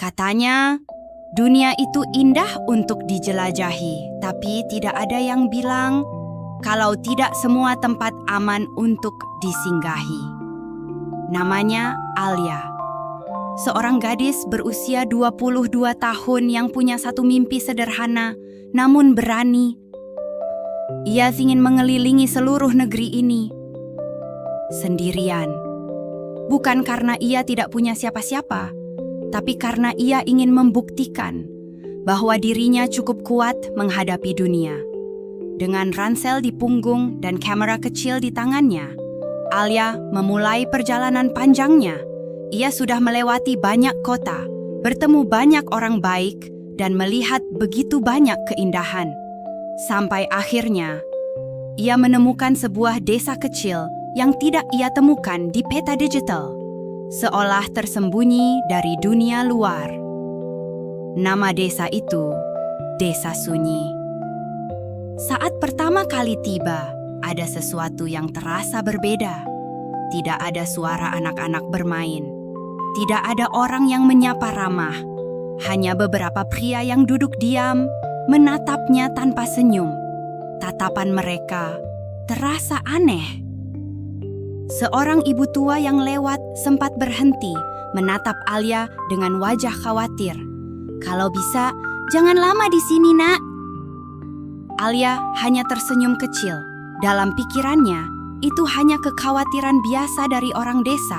Katanya, dunia itu indah untuk dijelajahi, tapi tidak ada yang bilang kalau tidak semua tempat aman untuk disinggahi. Namanya Alia, seorang gadis berusia 22 tahun yang punya satu mimpi sederhana namun berani. Ia ingin mengelilingi seluruh negeri ini sendirian. Bukan karena ia tidak punya siapa-siapa, tapi karena ia ingin membuktikan bahwa dirinya cukup kuat menghadapi dunia. Dengan ransel di punggung dan kamera kecil di tangannya, Alia memulai perjalanan panjangnya. Ia sudah melewati banyak kota, bertemu banyak orang baik, dan melihat begitu banyak keindahan. Sampai akhirnya, ia menemukan sebuah desa kecil yang tidak ia temukan di peta digital, seolah tersembunyi dari dunia luar. Nama desa itu Desa Sunyi. Saat pertama kali tiba, ada sesuatu yang terasa berbeda. Tidak ada suara anak-anak bermain. Tidak ada orang yang menyapa ramah. Hanya beberapa pria yang duduk diam, menatapnya tanpa senyum. Tatapan mereka terasa aneh. Seorang ibu tua yang lewat sempat berhenti menatap Alia dengan wajah khawatir. "Kalau bisa, jangan lama di sini, Nak." Alia hanya tersenyum kecil. Dalam pikirannya, itu hanya kekhawatiran biasa dari orang desa.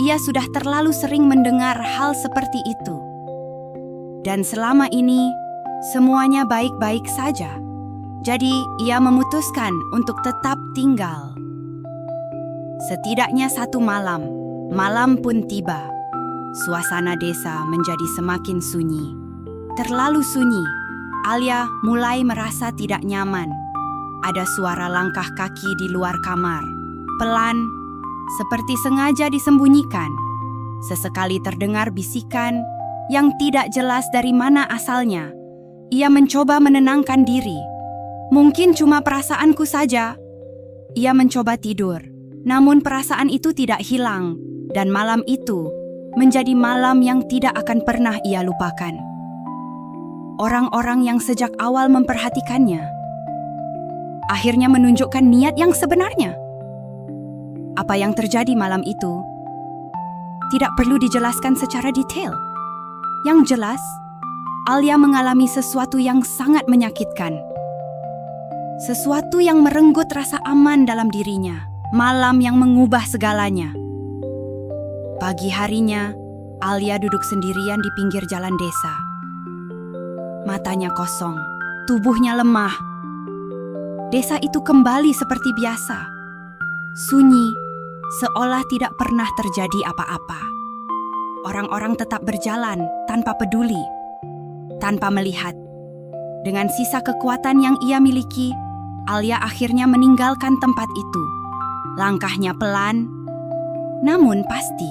Ia sudah terlalu sering mendengar hal seperti itu. Dan selama ini, semuanya baik-baik saja. Jadi, ia memutuskan untuk tetap tinggal. Setidaknya satu malam pun tiba. Suasana desa menjadi semakin sunyi. Terlalu sunyi, Alia mulai merasa tidak nyaman. Ada suara langkah kaki di luar kamar. Pelan, seperti sengaja disembunyikan. Sesekali terdengar bisikan yang tidak jelas dari mana asalnya. Ia mencoba menenangkan diri. Mungkin cuma perasaanku saja. Ia mencoba tidur. Namun perasaan itu tidak hilang, dan malam itu menjadi malam yang tidak akan pernah ia lupakan. Orang-orang yang sejak awal memperhatikannya akhirnya menunjukkan niat yang sebenarnya. Apa yang terjadi malam itu tidak perlu dijelaskan secara detail. Yang jelas, Alia mengalami sesuatu yang sangat menyakitkan. Sesuatu yang merenggut rasa aman dalam dirinya. Malam yang mengubah segalanya. Pagi harinya, Alia duduk sendirian di pinggir jalan desa. Matanya kosong, tubuhnya lemah. Desa itu kembali seperti biasa. Sunyi, seolah tidak pernah terjadi apa-apa. Orang-orang tetap berjalan tanpa peduli, tanpa melihat. Dengan sisa kekuatan yang ia miliki, Alia akhirnya meninggalkan tempat itu. Langkahnya pelan, namun pasti.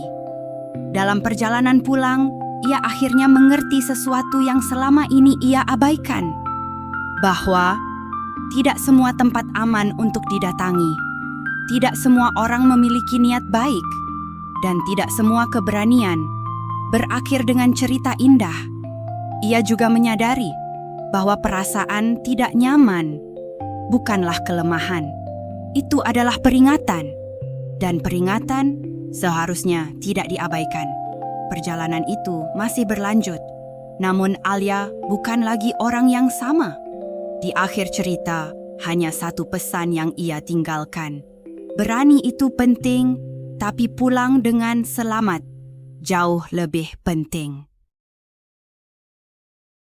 Dalam perjalanan pulang, ia akhirnya mengerti sesuatu yang selama ini ia abaikan. Bahwa tidak semua tempat aman untuk didatangi. Tidak semua orang memiliki niat baik. Dan tidak semua keberanian berakhir dengan cerita indah. Ia juga menyadari bahwa perasaan tidak nyaman bukanlah kelemahan. Itu adalah peringatan, dan peringatan seharusnya tidak diabaikan. Perjalanan itu masih berlanjut, namun Alia bukan lagi orang yang sama. Di akhir cerita, hanya satu pesan yang ia tinggalkan. Berani itu penting, tapi pulang dengan selamat jauh lebih penting.